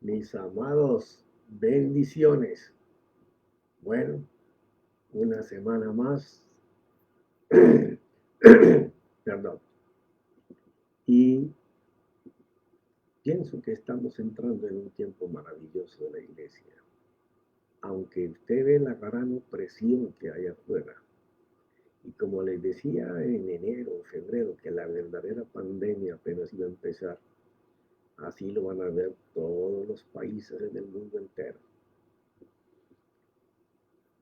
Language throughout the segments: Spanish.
Mis amados, bendiciones. Bueno, una semana más. Perdón. Y pienso que estamos entrando en un tiempo maravilloso de la iglesia. Aunque usted ve la gran opresión que hay afuera. Y como les decía en enero o febrero, que la verdadera pandemia apenas iba a empezar, así lo van a ver todos los países en el mundo entero.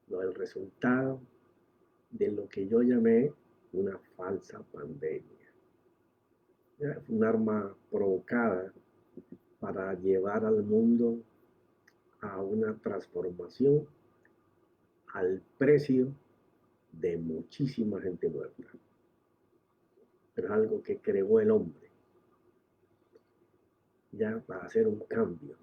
El resultado de lo que yo llamé una falsa pandemia. Es un arma provocada para llevar al mundo a una transformación al precio de muchísima gente muerta. Pero es algo que creó el hombre, ya para hacer un cambio.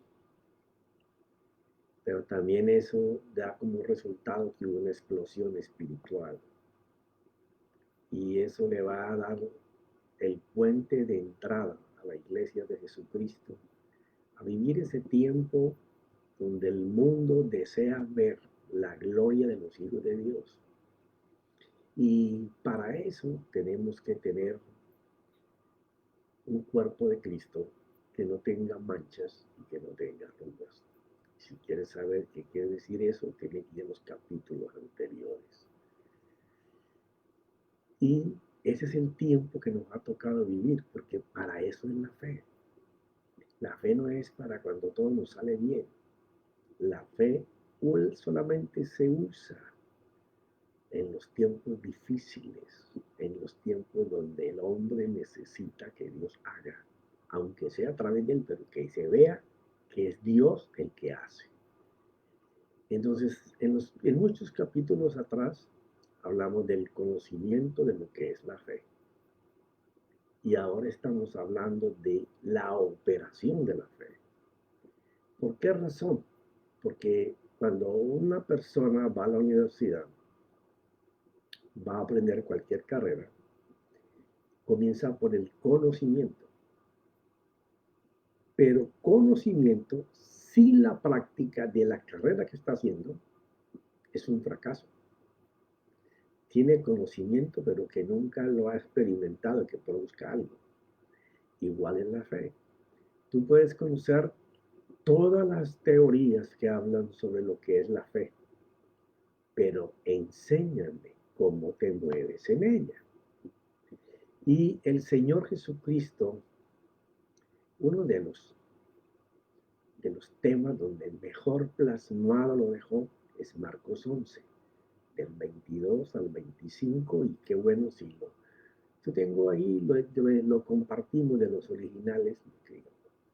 Pero también eso da como resultado que hubo una explosión espiritual. Y eso le va a dar el puente de entrada a la iglesia de Jesucristo, a vivir ese tiempo donde el mundo desea ver la gloria de los hijos de Dios. Y para eso tenemos que tener un cuerpo de Cristo que no tenga manchas y que no tenga arrugas. Si quieres saber qué quiere decir eso, tiene que ir a los capítulos anteriores. Y ese es el tiempo que nos ha tocado vivir, porque para eso es la fe. La fe no es para cuando todo nos sale bien. La fe solamente se usa en los tiempos difíciles, en los tiempos donde el hombre necesita que Dios haga, aunque sea a través de él, pero que se vea que es Dios el que hace. Entonces, en muchos capítulos atrás hablamos del conocimiento de lo que es la fe. Y ahora estamos hablando de la operación de la fe. ¿Por qué razón? Porque cuando una persona va a la universidad, va a aprender cualquier carrera, comienza por el conocimiento. Pero conocimiento sin la práctica de la carrera que está haciendo es un fracaso. Tiene conocimiento, pero que nunca lo ha experimentado, que produzca algo. Igual en la fe. Tú puedes conocer todas las teorías que hablan sobre lo que es la fe, pero enséñame cómo te mueves en ella. Y el Señor Jesucristo, uno de los temas donde mejor plasmado lo dejó es Marcos 11, del 22 al 25, y qué bueno si yo tengo ahí, lo compartimos de los originales, que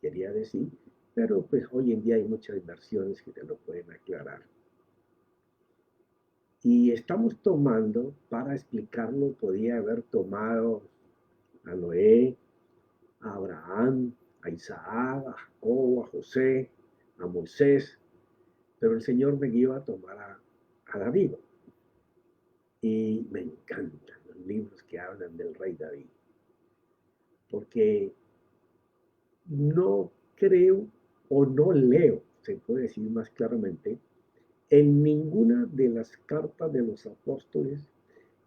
quería decir, pero pues hoy en día hay muchas versiones que te lo pueden aclarar. Y estamos tomando, para explicarlo, podía haber tomado a Noé, a Abraham, a Isaac, a Jacob, a José, a Moisés, pero el Señor me guió a tomar a David. Y me encantan los libros que hablan del rey David, porque no creo o no leo, se puede decir más claramente, en ninguna de las cartas de los apóstoles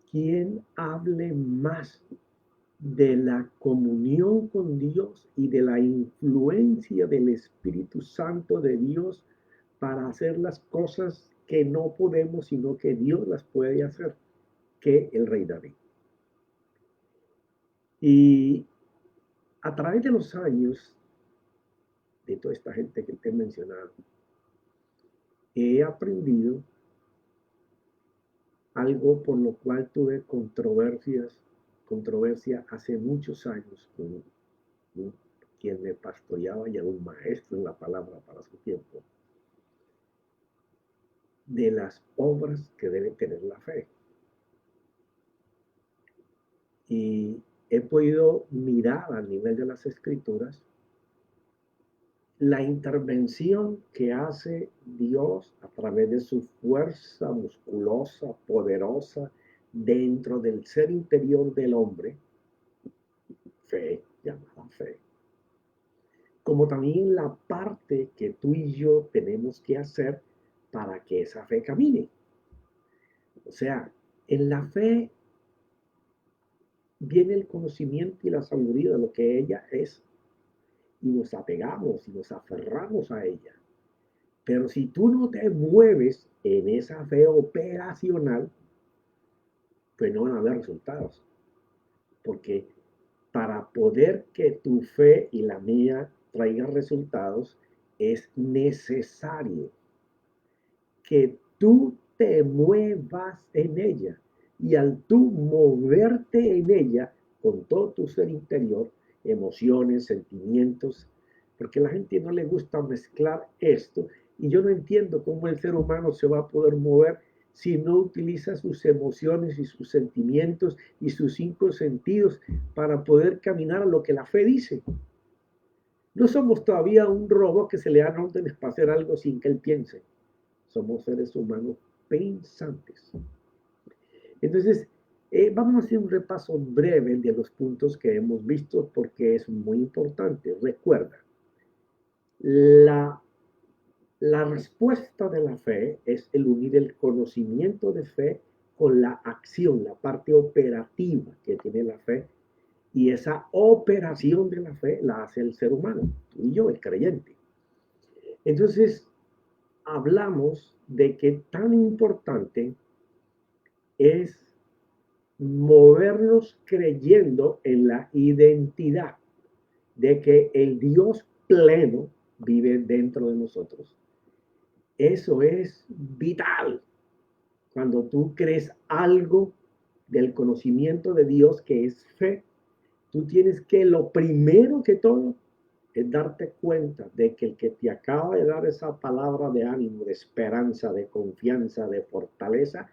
quien hable más de la comunión con Dios y de la influencia del Espíritu Santo de Dios para hacer las cosas que no podemos, sino que Dios las puede hacer, que el rey David. Y a través de los años, de toda esta gente que te he mencionado, he aprendido algo por lo cual tuve controversia hace muchos años con quien me pastoreaba y era un maestro en la palabra para su tiempo, de las obras que debe tener la fe. Y he podido mirar a nivel de las escrituras la intervención que hace Dios a través de su fuerza musculosa, poderosa, dentro del ser interior del hombre, fe, llamada fe. como también la parte que tú y yo tenemos que hacer para que esa fe camine. O sea, en la fe viene el conocimiento y la sabiduría de lo que ella es y nos apegamos y nos aferramos a ella. Pero si tú no te mueves en esa fe operacional, pues no van a haber resultados. Porque para poder que tu fe y la mía traigan resultados, es necesario que tú te muevas en ella. Y al tú moverte en ella con todo tu ser interior, emociones, sentimientos, porque a la gente no le gusta mezclar esto. Y yo no entiendo cómo el ser humano se va a poder mover si no utiliza sus emociones y sus sentimientos y sus cinco sentidos para poder caminar a lo que la fe dice. No somos todavía un robot que se le dan órdenes para hacer algo sin que él piense. Somos seres humanos pensantes. Entonces, vamos a hacer un repaso breve de los puntos que hemos visto porque es muy importante. Recuerda, la, la respuesta de la fe es el unir el conocimiento de fe con la acción, la parte operativa que tiene la fe. Y esa operación de la fe la hace el ser humano, y yo, el creyente. Entonces, hablamos de que tan importante es movernos creyendo en la identidad de que el Dios pleno vive dentro de nosotros. Eso es vital. Cuando tú crees algo del conocimiento de Dios que es fe, tú tienes que lo primero que todo es darte cuenta de que el que te acaba de dar esa palabra de ánimo, de esperanza, de confianza, de fortaleza,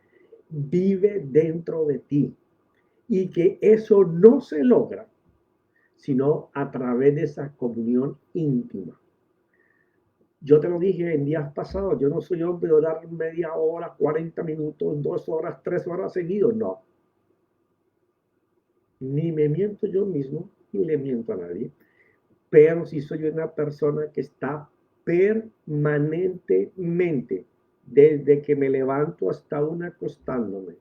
vive dentro de ti. Y que eso no se logra sino a través de esa comunión íntima. Yo te lo dije en días pasados, yo no soy hombre de orar media hora, 40 minutos, 2 horas, 3 horas seguidos, no. Ni me miento yo mismo, ni le miento a nadie, pero sí soy una persona que está permanentemente, desde que me levanto hasta aún acostándome,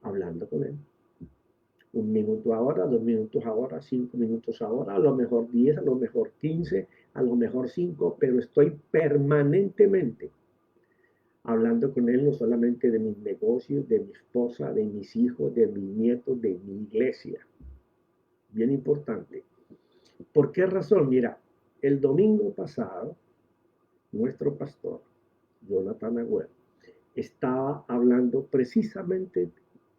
hablando con él. 1 minuto ahora, 2 minutos ahora, 5 minutos ahora, a lo mejor 10, a lo mejor 15, a lo mejor 5, pero estoy permanentemente hablando con él no solamente de mis negocios, de mi esposa, de mis hijos, de mis nietos, de mi iglesia. Bien importante. ¿Por qué razón? Mira, el domingo pasado, nuestro pastor, Jonathan Agüero, estaba hablando precisamente,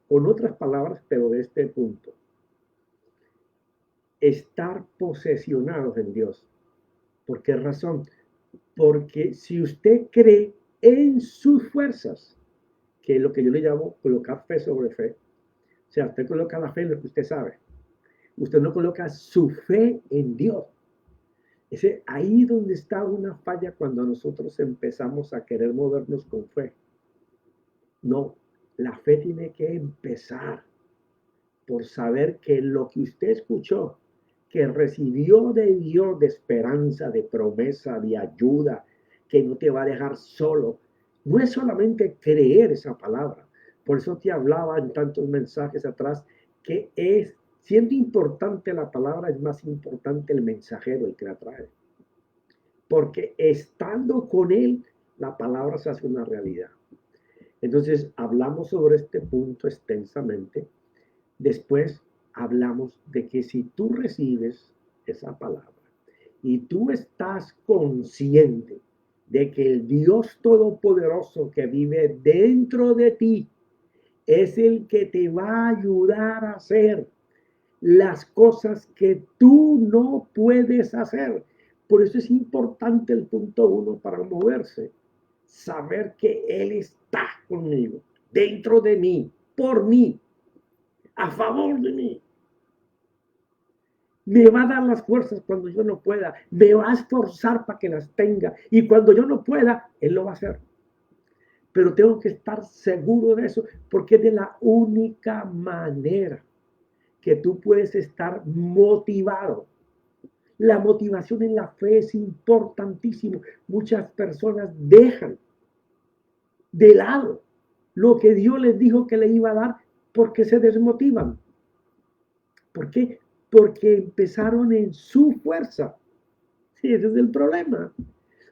con otras palabras, pero de este punto. Estar posesionados en Dios. ¿Por qué razón? Porque si usted cree en sus fuerzas, que es lo que yo le llamo colocar fe sobre fe, o sea, usted coloca la fe en lo que usted sabe. Usted no coloca su fe en Dios. Es ahí donde está una falla cuando nosotros empezamos a querer movernos con fe. No, la fe tiene que empezar por saber que lo que usted escuchó, que recibió de Dios de esperanza, de promesa, de ayuda, que no te va a dejar solo, no es solamente creer esa palabra. Por eso te hablaba en tantos mensajes atrás que es, siendo importante la palabra, es más importante el mensajero, el que la trae. Porque estando con él, la palabra se hace una realidad. Entonces, hablamos sobre este punto extensamente. Después hablamos de que si tú recibes esa palabra y tú estás consciente de que el Dios Todopoderoso que vive dentro de ti es el que te va a ayudar a hacer las cosas que tú no puedes hacer. Por eso es importante el punto 1 para moverse. Saber que Él está conmigo, dentro de mí, por mí, a favor de mí. Me va a dar las fuerzas cuando yo no pueda. Me va a esforzar para que las tenga. Y cuando yo no pueda, Él lo va a hacer. Pero tengo que estar seguro de eso, porque es de la única manera que tú puedes estar motivado La motivación en la fe es importantísimo. Muchas personas dejan de lado lo que Dios les dijo que le iba a dar porque se desmotivan. ¿Por qué? Porque empezaron en su fuerza. Sí, ese es el problema.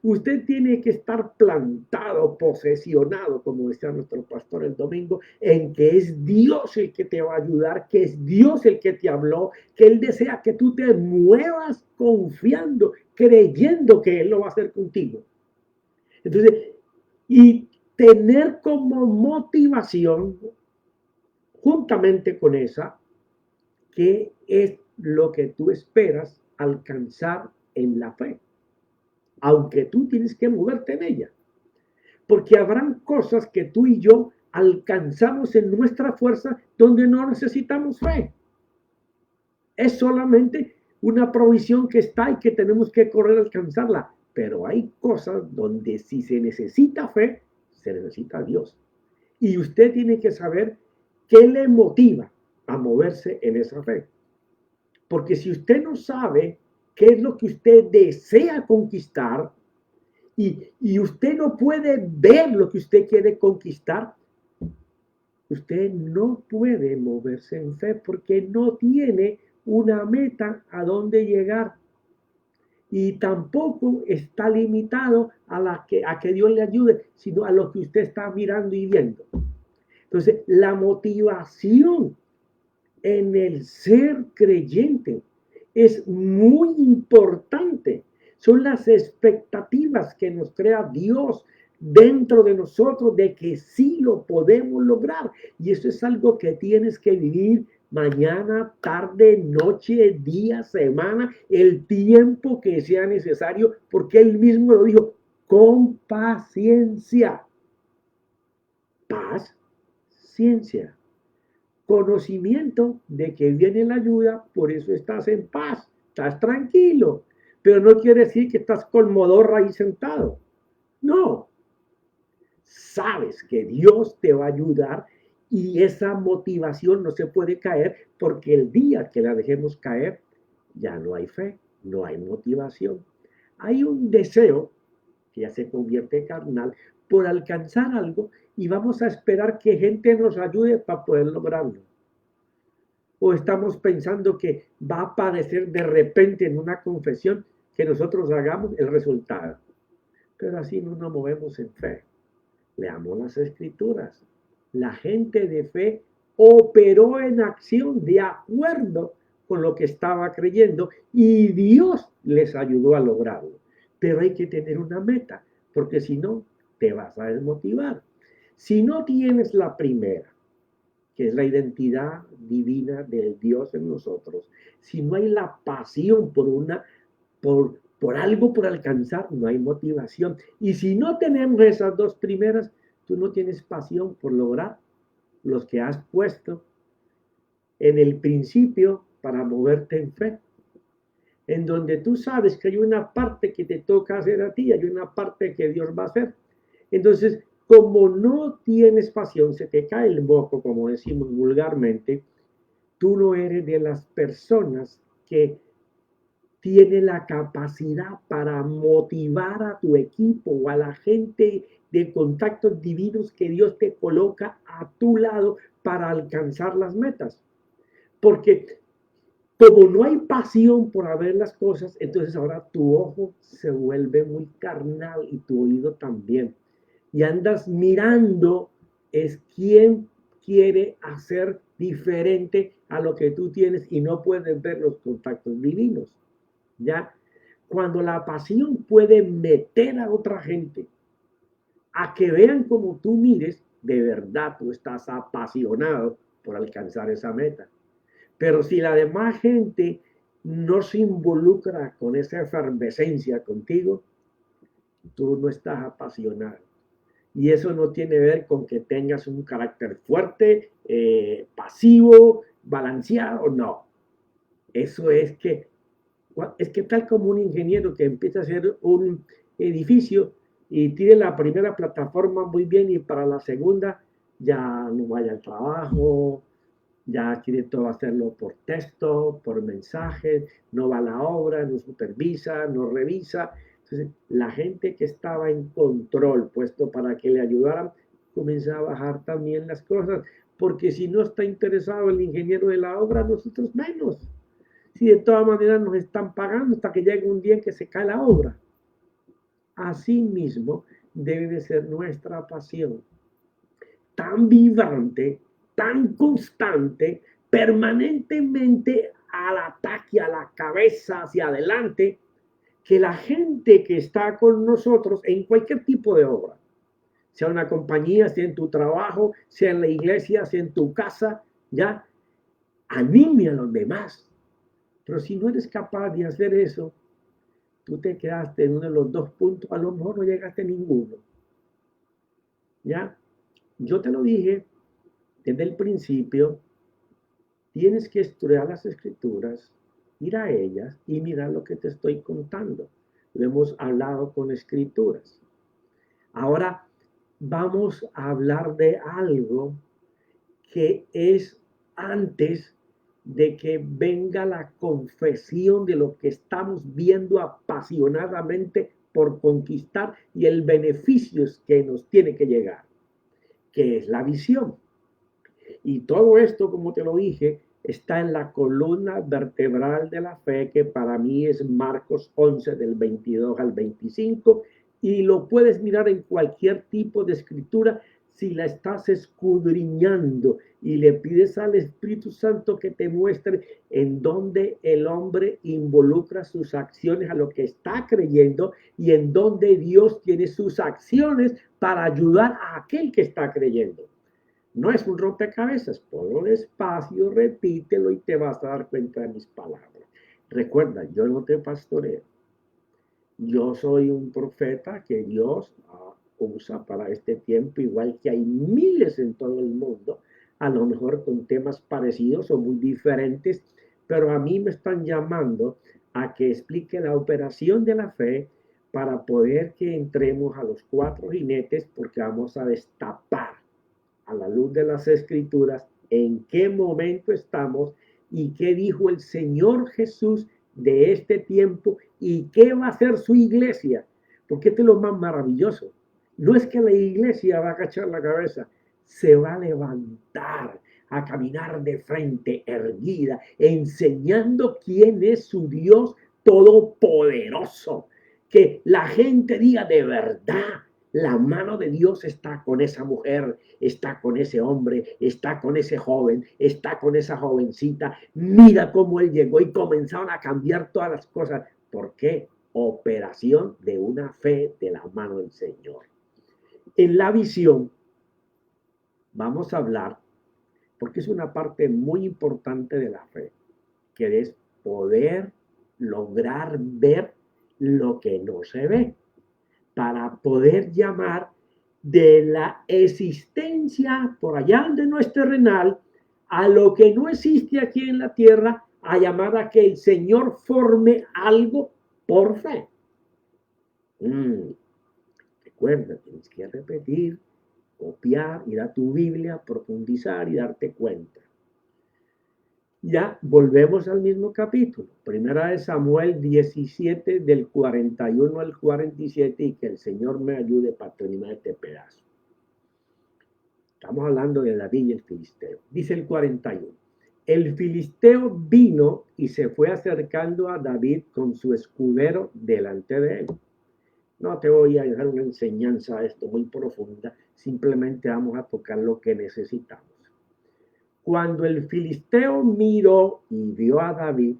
Usted tiene que estar plantado, posesionado, como decía nuestro pastor el domingo, en que es Dios el que te va a ayudar, que es Dios el que te habló, que Él desea que tú te muevas confiando, creyendo que Él lo va a hacer contigo. Entonces, y tener como motivación, juntamente con esa, qué es lo que tú esperas alcanzar en la fe, aunque tú tienes que moverte en ella, porque habrán cosas que tú y yo alcanzamos en nuestra fuerza donde no necesitamos fe. Es solamente una provisión que está y que tenemos que correr a alcanzarla, pero hay cosas donde si se necesita fe, se necesita Dios. Y usted tiene que saber qué le motiva a moverse en esa fe. Porque si usted no sabe qué es lo que usted desea conquistar y usted no puede ver lo que usted quiere conquistar, usted no puede moverse en fe porque no tiene una meta a dónde llegar. Y tampoco está limitado a que Dios le ayude, sino a lo que usted está mirando y viendo. Entonces, la motivación en el ser creyente es muy importante. Son las expectativas que nos crea Dios dentro de nosotros de que sí lo podemos lograr. Y eso es algo que tienes que vivir mañana, tarde, noche, día, semana, el tiempo que sea necesario, porque Él mismo lo dijo, con paciencia. Paz, ciencia. Conocimiento de que viene la ayuda, por eso estás en paz, estás tranquilo, pero no quiere decir que estás con modorra ahí sentado. No, sabes que Dios te va a ayudar y esa motivación no se puede caer porque el día que la dejemos caer, ya no hay fe, no hay motivación. Hay un deseo que ya se convierte carnal por alcanzar algo y vamos a esperar que gente nos ayude para poder lograrlo. O estamos pensando que va a aparecer de repente en una confesión que nosotros hagamos el resultado. Pero así no nos movemos en fe. Leamos las escrituras. La gente de fe operó en acción de acuerdo con lo que estaba creyendo y Dios les ayudó a lograrlo. Pero hay que tener una meta, porque si no, te vas a desmotivar. Si no tienes la primera, que es la identidad divina del Dios en nosotros, si no hay la pasión por algo por alcanzar, no hay motivación. Y si no tenemos esas dos primeras, tú no tienes pasión por lograr los que has puesto en el principio para moverte en fe. En donde tú sabes que hay una parte que te toca hacer a ti, hay una parte que Dios va a hacer. Entonces, como no tienes pasión, se te cae el moco, como decimos vulgarmente, tú no eres de las personas que tiene la capacidad para motivar a tu equipo o a la gente de contactos divinos que Dios te coloca a tu lado para alcanzar las metas. Porque como no hay pasión por ver las cosas, entonces ahora tu ojo se vuelve muy carnal y tu oído también. Y andas mirando es quién quiere hacer diferente a lo que tú tienes y no puedes ver los contactos divinos. ¿Ya? Cuando la pasión puede meter a otra gente a que vean como tú mires, de verdad tú estás apasionado por alcanzar esa meta. Pero si la demás gente no se involucra con esa efervescencia contigo, tú no estás apasionado. Y eso no tiene que ver con que tengas un carácter fuerte, pasivo, balanceado, no. Eso es que tal como un ingeniero que empieza a hacer un edificio y tiene la primera plataforma muy bien y para la segunda ya no vaya al trabajo, ya quiere todo hacerlo por texto, por mensaje, no va a la obra, no supervisa, no revisa. Entonces, la gente que estaba en control, puesto para que le ayudaran, comienza a bajar también las cosas, porque si no está interesado el ingeniero de la obra, nosotros menos. Si de todas maneras nos están pagando hasta que llegue un día en que se cae la obra. Así mismo debe de ser nuestra pasión, tan vibrante, tan constante, permanentemente al ataque, a la cabeza, hacia adelante, que la gente que está con nosotros en cualquier tipo de obra, sea una compañía, sea en tu trabajo, sea en la iglesia, sea en tu casa, ya anime a los demás. Pero si no eres capaz de hacer eso, tú te quedaste en uno de los dos puntos, a lo mejor no llegaste a ninguno. ¿Ya? Yo te lo dije desde el principio, tienes que estudiar las escrituras, ir a ellas y mirar lo que te estoy contando. Lo hemos hablado con escrituras. Ahora vamos a hablar de algo que es antes de que venga la confesión de lo que estamos viendo apasionadamente por conquistar y el beneficio que nos tiene que llegar, que es la visión. Y todo esto, como te lo dije, está en la columna vertebral de la fe, que para mí es Marcos 11 del 22 al 25, y lo puedes mirar en cualquier tipo de escritura si la estás escudriñando y le pides al Espíritu Santo que te muestre en dónde el hombre involucra sus acciones a lo que está creyendo y en dónde Dios tiene sus acciones para ayudar a aquel que está creyendo. No es un rompecabezas, ponlo despacio, repítelo y te vas a dar cuenta de mis palabras. Recuerda, yo no te pastoreo. Yo soy un profeta que Dios usa para este tiempo, igual que hay miles en todo el mundo, a lo mejor con temas parecidos o muy diferentes, pero a mí me están llamando a que explique la operación de la fe para poder que entremos a los cuatro jinetes, porque vamos a destapar a la luz de las escrituras en qué momento estamos y qué dijo el Señor Jesús de este tiempo y qué va a hacer su iglesia. Porque esto es lo más maravilloso. No es que la iglesia va a agachar la cabeza, se va a levantar, a caminar de frente, erguida, enseñando quién es su Dios todopoderoso. Que la gente diga de verdad, la mano de Dios está con esa mujer, está con ese hombre, está con ese joven, está con esa jovencita. Mira cómo él llegó y comenzaron a cambiar todas las cosas. ¿Por qué? Operación de una fe de la mano del Señor. En la visión vamos a hablar, porque es una parte muy importante de la fe, que es poder lograr ver lo que no se ve, para poder llamar de la existencia por allá de no es terrenal a lo que no existe aquí en la tierra, a llamar a que el Señor forme algo por fe. Recuerda, tienes que repetir, copiar, ir a tu Biblia, profundizar y darte cuenta. Ya volvemos al mismo capítulo. Primera de Samuel 17, del 41 al 47, y que el Señor me ayude para terminar este pedazo. Estamos hablando de David y el filisteo. Dice el 41. El filisteo vino y se fue acercando a David con su escudero delante de él. No te voy a dejar una enseñanza a esto muy profunda, simplemente vamos a tocar lo que necesitamos. Cuando el filisteo miró y vio a David,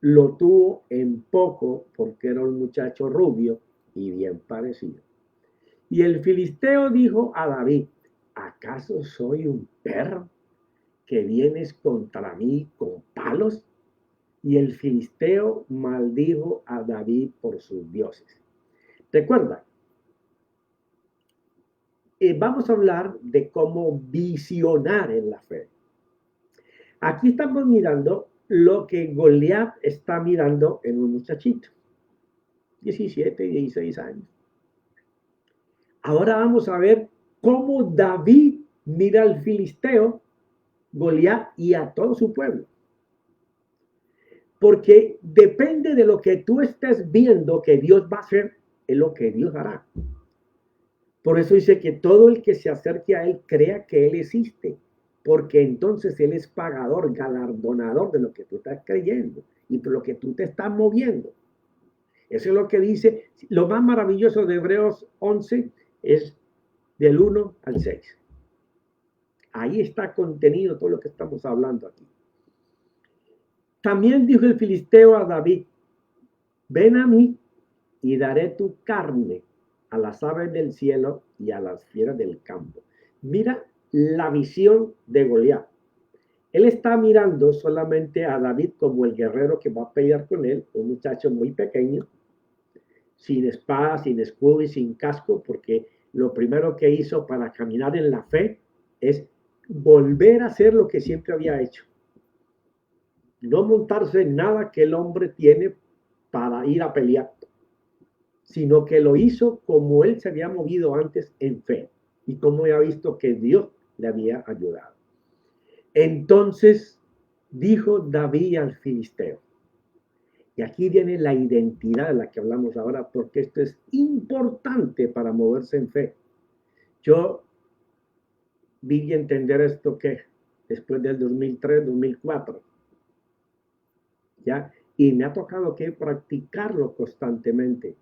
lo tuvo en poco porque era un muchacho rubio y bien parecido. Y el filisteo dijo a David, ¿acaso soy un perro que vienes contra mí con palos? Y el filisteo maldijo a David por sus dioses. Recuerda, vamos a hablar de cómo visionar en la fe. Aquí estamos mirando lo que Goliat está mirando en un muchachito, 17, 16 años. Ahora vamos a ver cómo David mira al filisteo Goliat y a todo su pueblo. Porque depende de lo que tú estés viendo que Dios va a hacer, es lo que Dios hará. Por eso dice que todo el que se acerque a Él crea que Él existe, porque entonces Él es pagador, galardonador de lo que tú estás creyendo y por lo que tú te estás moviendo. Eso es lo que dice. Lo más maravilloso de Hebreos 11 es del 1 al 6. Ahí está contenido todo lo que estamos hablando aquí. También dijo el filisteo a David: ven a mí y daré tu carne a las aves del cielo y a las fieras del campo. Mira la visión de Goliat. Él está mirando solamente a David como el guerrero que va a pelear con él, un muchacho muy pequeño, sin espada, sin escudo y sin casco, porque lo primero que hizo para caminar en la fe es volver a hacer lo que siempre había hecho. No montarse en nada que el hombre tiene para ir a pelear, sino que lo hizo como él se había movido antes en fe y como había visto que Dios le había ayudado. Entonces dijo David al filisteo, y aquí viene la identidad de la que hablamos ahora, porque esto es importante para moverse en fe. Yo vi entender esto que después del 2003, 2004, ¿ya? Y me ha tocado que practicarlo constantemente,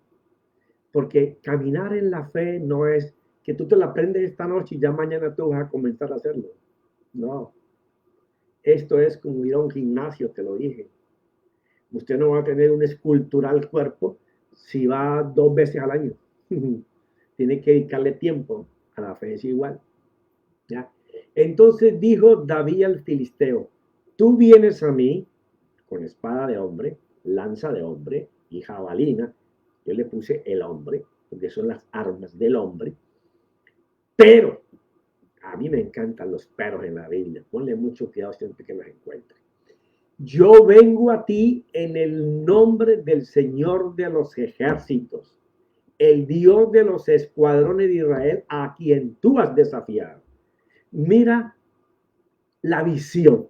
porque caminar en la fe no es que tú te la aprendes esta noche y ya mañana tú vas a comenzar a hacerlo. No, esto es como ir a un gimnasio, te lo dije. Usted no va a tener un escultural cuerpo si va 2 veces al año. Tiene que dedicarle tiempo. A la fe es igual. ¿Ya? Entonces dijo David al filisteo: tú vienes a mí con espada de hombre, lanza de hombre y jabalina. Yo le puse el hombre, porque son las armas del hombre. Pero a mí me encantan los peros en la Biblia. Ponle mucho cuidado siempre que los encuentre. Yo vengo a ti en el nombre del Señor de los ejércitos, el Dios de los escuadrones de Israel, a quien tú has desafiado. Mira la visión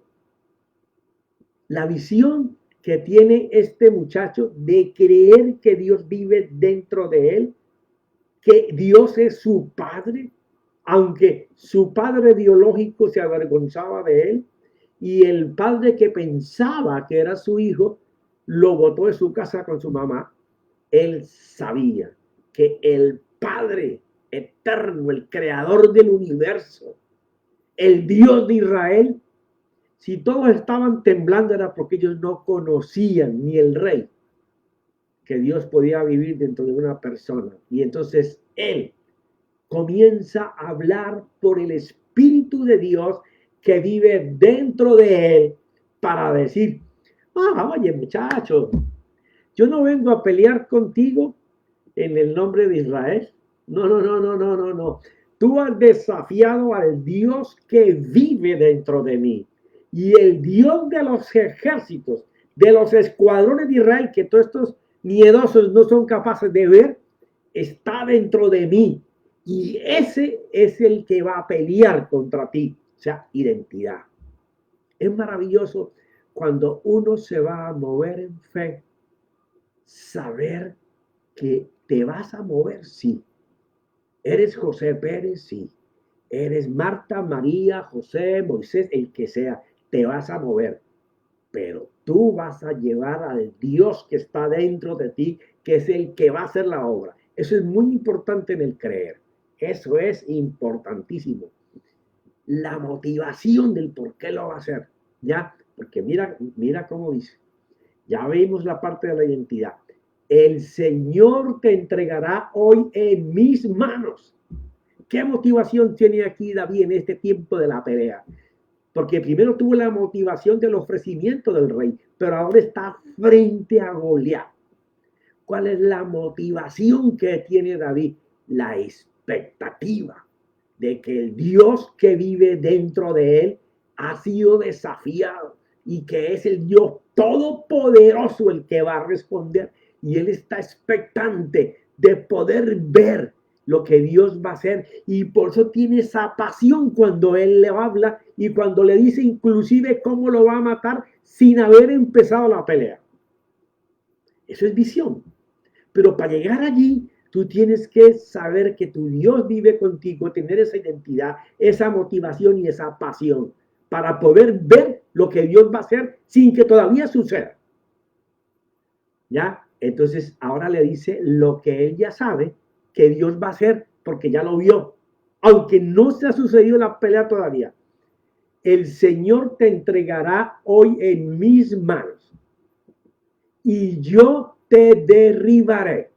que tiene este muchacho de creer que Dios vive dentro de él, que Dios es su padre, aunque su padre biológico se avergonzaba de él, y el padre que pensaba que era su hijo lo botó de su casa con su mamá. Él sabía que el Padre eterno, el creador del universo, el Dios de Israel, si todos estaban temblando era porque ellos no conocían ni el rey, que Dios podía vivir dentro de una persona. Y entonces él comienza a hablar por el Espíritu de Dios que vive dentro de él para decir: oye muchacho, yo no vengo a pelear contigo en el nombre de Israel. No. Tú has desafiado al Dios que vive dentro de mí. Y el Dios de los ejércitos, de los escuadrones de Israel, que todos estos miedosos no son capaces de ver, está dentro de mí. Y ese es el que va a pelear contra ti. O sea, identidad. Es maravilloso cuando uno se va a mover en fe, saber que te vas a mover, sí. Eres José Pérez, sí. Eres Marta, María, José, Moisés, el que sea, te vas a mover. Pero tú vas a llevar al Dios que está dentro de ti, que es el que va a hacer la obra. Eso es muy importante en el creer. Eso es importantísimo. La motivación del por qué lo va a hacer. ¿Ya? Porque mira cómo dice. Ya vimos la parte de la identidad. El Señor te entregará hoy en mis manos. ¿Qué motivación tiene aquí David en este tiempo de la pelea? Porque primero tuvo la motivación del ofrecimiento del rey, pero ahora está frente a Goliat. ¿Cuál es la motivación que tiene David? La expectativa de que el Dios que vive dentro de él ha sido desafiado y que es el Dios todopoderoso el que va a responder. Y él está expectante de poder ver lo que Dios va a hacer, y por eso tiene esa pasión cuando Él le habla y cuando le dice inclusive cómo lo va a matar sin haber empezado la pelea. Eso es visión. Pero para llegar allí, tú tienes que saber que tu Dios vive contigo, tener esa identidad, esa motivación y esa pasión para poder ver lo que Dios va a hacer sin que todavía suceda. ¿Ya? Entonces ahora le dice lo que él ya sabe que Dios va a hacer porque ya lo vio. Aunque no se ha sucedido la pelea todavía. El Señor te entregará hoy en mis manos y yo te derribaré.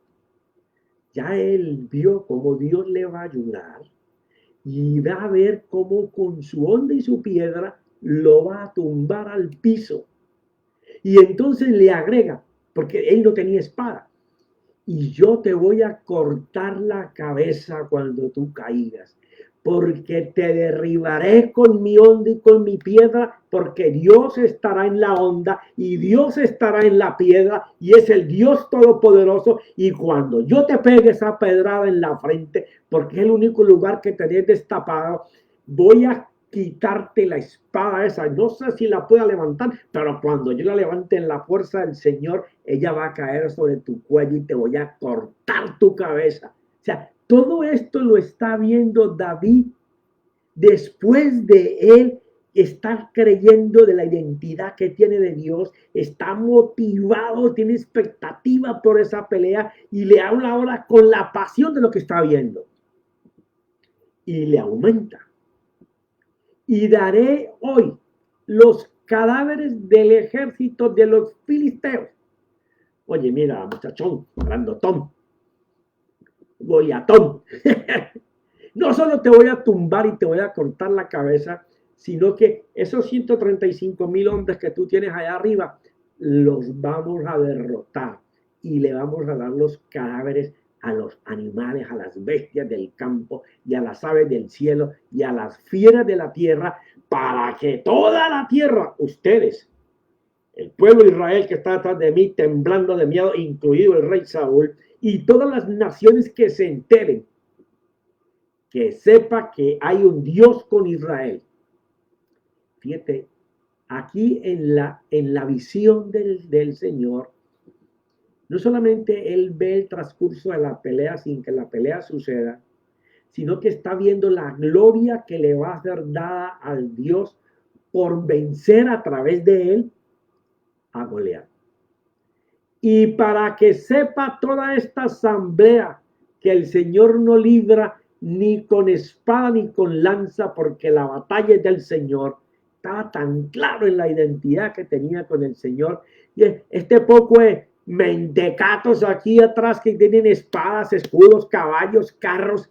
Ya él vio cómo Dios le va a ayudar y va a ver cómo con su onda y su piedra lo va a tumbar al piso. Y entonces le agrega, porque él no tenía espada, y yo te voy a cortar la cabeza cuando tú caigas, porque te derribaré con mi onda y con mi piedra, porque Dios estará en la onda y Dios estará en la piedra y es el Dios todopoderoso. Y cuando yo te pegue esa pedrada en la frente, porque es el único lugar que tenés destapado, voy a quitarte la espada esa. No sé si la pueda levantar, pero cuando yo la levante en la fuerza del Señor, ella va a caer sobre tu cuello y te voy a cortar tu cabeza. O sea, todo esto lo está viendo David después de él estar creyendo de la identidad que tiene de Dios, está motivado, tiene expectativa por esa pelea y le habla ahora con la pasión de lo que está viendo. Y le aumenta. Y daré hoy los cadáveres del ejército de los filisteos. Oye, mira, muchachón, grandotón, Goliatón. No solo te voy a tumbar y te voy a cortar la cabeza, sino que esos 135,000 hombres que tú tienes allá arriba, los vamos a derrotar y le vamos a dar los cadáveres a los animales, a las bestias del campo y a las aves del cielo y a las fieras de la tierra, para que toda la tierra, ustedes, el pueblo de Israel que está detrás de mí, temblando de miedo, incluido el rey Saúl, y todas las naciones que se enteren, que sepa que hay un Dios con Israel. Fíjate, aquí en la visión del Señor, no solamente él ve el transcurso de la pelea sin que la pelea suceda, sino que está viendo la gloria que le va a ser dada al Dios por vencer a través de él a Goliat. Y para que sepa toda esta asamblea que el Señor no libra ni con espada ni con lanza, porque la batalla es del Señor. Estaba tan claro en la identidad que tenía con el Señor. Y este poco es mentecatos aquí atrás que tienen espadas, escudos, caballos, carros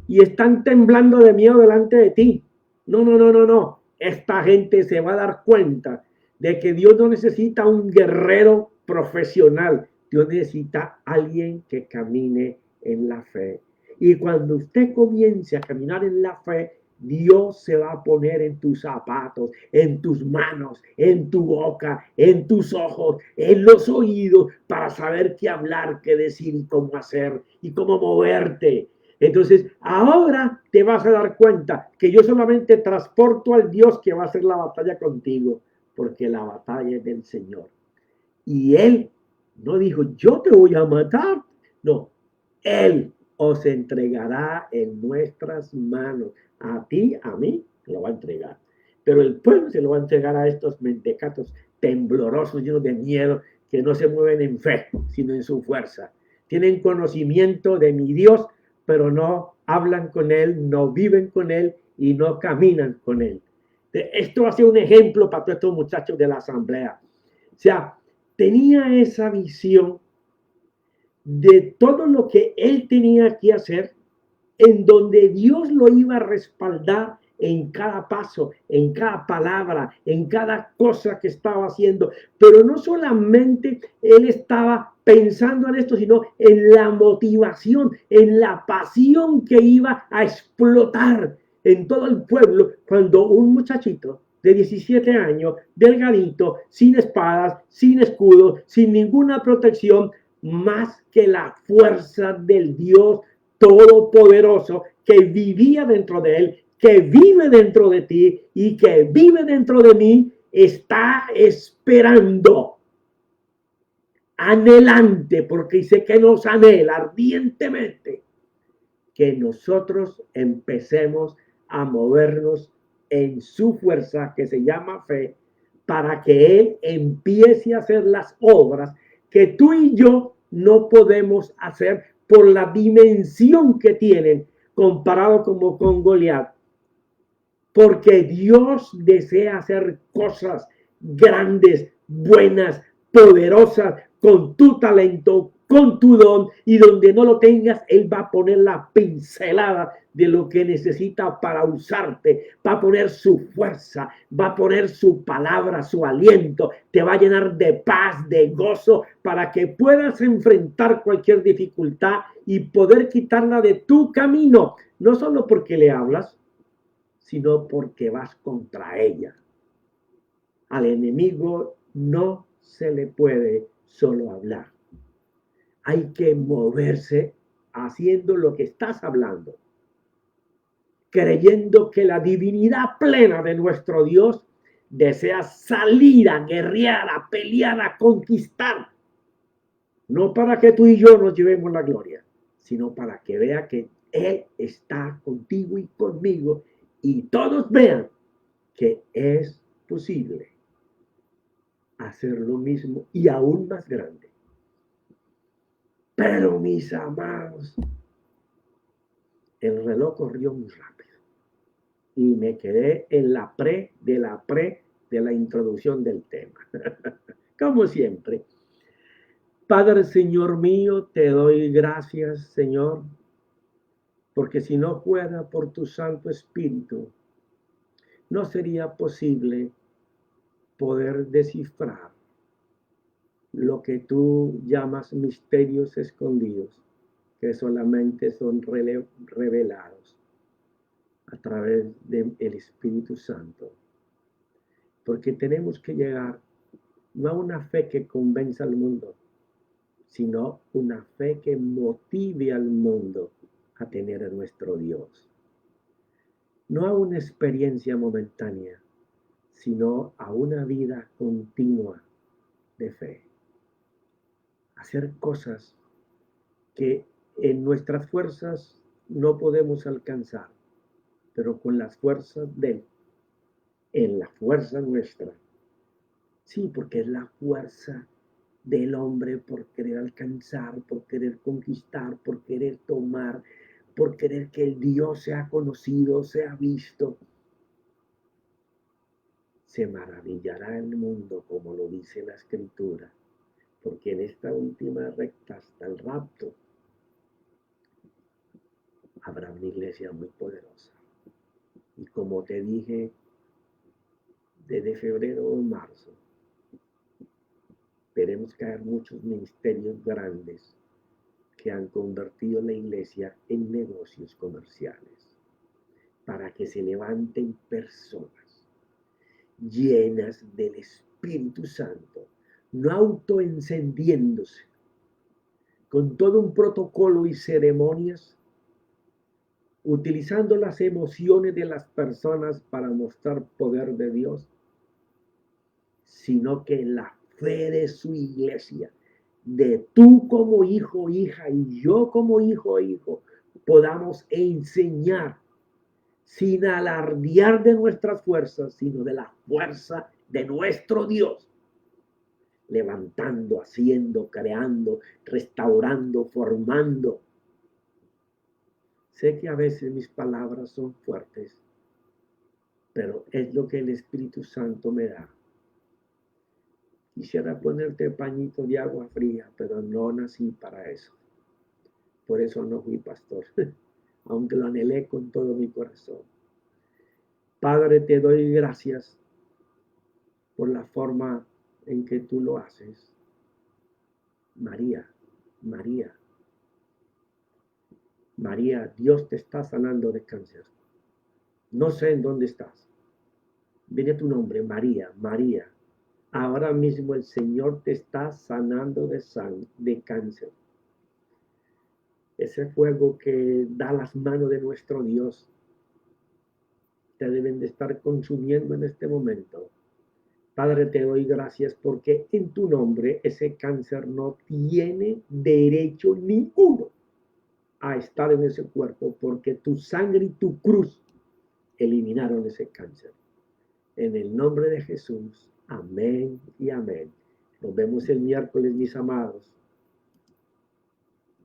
y están temblando de miedo delante de ti. No, no, no, no, no. Esta gente se va a dar cuenta de que Dios no necesita un guerrero profesional. Dios necesita alguien que camine en la fe. Y cuando usted comience a caminar en la fe, Dios se va a poner en tus zapatos, en tus manos, en tu boca, en tus ojos, en los oídos, para saber qué hablar, qué decir y cómo hacer y cómo moverte. Entonces, ahora te vas a dar cuenta que yo solamente transporto al Dios que va a hacer la batalla contigo, porque la batalla es del Señor. Y Él no dijo, yo te voy a matar. No, Él os entregará en nuestras manos. A ti, a mí, lo va a entregar. Pero el pueblo se lo va a entregar a estos mentecatos temblorosos, llenos de miedo, que no se mueven en fe, sino en su fuerza. Tienen conocimiento de mi Dios, pero no hablan con Él, no viven con Él y no caminan con Él. Esto va a ser un ejemplo para todos estos muchachos de la asamblea. O sea, tenía esa visión de todo lo que él tenía que hacer, en donde Dios lo iba a respaldar en cada paso, en cada palabra, en cada cosa que estaba haciendo. Pero no solamente él estaba pensando en esto, sino en la motivación, en la pasión que iba a explotar en todo el pueblo cuando un muchachito de 17 años, delgadito, sin espadas, sin escudo, sin ninguna protección, más que la fuerza del Dios todopoderoso que vivía dentro de él, que vive dentro de ti y que vive dentro de mí, está esperando, anhelante, porque dice que nos anhela ardientemente, que nosotros empecemos a movernos en su fuerza, que se llama fe, para que Él empiece a hacer las obras que tú y yo no podemos hacer por la dimensión que tienen comparado como con Goliat. Porque Dios desea hacer cosas grandes, buenas, poderosas, con tu talento, con tu don, y donde no lo tengas, Él va a poner la pincelada de lo que necesita para usarte, va a poner su fuerza, va a poner su palabra, su aliento, te va a llenar de paz, de gozo, para que puedas enfrentar cualquier dificultad y poder quitarla de tu camino, no solo porque le hablas, sino porque vas contra ella. Al enemigo no se le puede solo hablar. Hay que moverse haciendo lo que estás hablando, creyendo que la divinidad plena de nuestro Dios desea salir a guerrear, a pelear, a conquistar. No para que tú y yo nos llevemos la gloria, sino para que vea que Él está contigo y conmigo y todos vean que es posible hacer lo mismo y aún más grande. Pero mis amados, el reloj corrió muy rápido y me quedé en la de la introducción del tema. Como siempre. Padre, Señor mío, te doy gracias, Señor, porque si no fuera por tu Santo Espíritu, no sería posible poder descifrar lo que tú llamas misterios escondidos, que solamente son revelados a través del Espíritu Santo. Porque tenemos que llegar no a una fe que convenza al mundo, sino una fe que motive al mundo a tener a nuestro Dios. No a una experiencia momentánea, sino a una vida continua de fe. Hacer cosas que en nuestras fuerzas no podemos alcanzar, pero con las fuerzas de Él, en la fuerza nuestra. Sí, porque es la fuerza del hombre por querer alcanzar, por querer conquistar, por querer tomar, por querer que el Dios sea conocido, sea visto. Se maravillará el mundo, como lo dice la Escritura, porque en esta última recta hasta el rapto habrá una iglesia muy poderosa. Y como te dije, desde febrero o marzo, veremos caer muchos ministerios grandes que han convertido la iglesia en negocios comerciales, para que se levanten personas llenas del Espíritu Santo, no autoencendiéndose, con todo un protocolo y ceremonias, utilizando las emociones de las personas para mostrar poder de Dios, sino que la fe de su iglesia, de tú como hijo, hija, y yo como hijo, hijo, podamos enseñar sin alardear de nuestras fuerzas, sino de la fuerza de nuestro Dios, levantando, haciendo, creando, restaurando, formando. Sé que a veces mis palabras son fuertes, pero es lo que el Espíritu Santo me da. Quisiera ponerte pañito de agua fría, pero no nací para eso. Por eso no fui pastor, aunque lo anhelé con todo mi corazón. Padre, te doy gracias por la forma en que tú lo haces. María, María, María, Dios te está sanando de cáncer. No sé en dónde estás. Viene tu nombre, María, María. Ahora mismo el Señor te está sanando de cáncer. ese fuego que da las manos de nuestro Dios, te deben de estar consumiendo en este momento. Padre, te doy gracias porque en tu nombre ese cáncer no tiene derecho ninguno a estar en ese cuerpo, porque tu sangre y tu cruz eliminaron ese cáncer. En el nombre de Jesús, amén y amén. Nos vemos el miércoles, mis amados.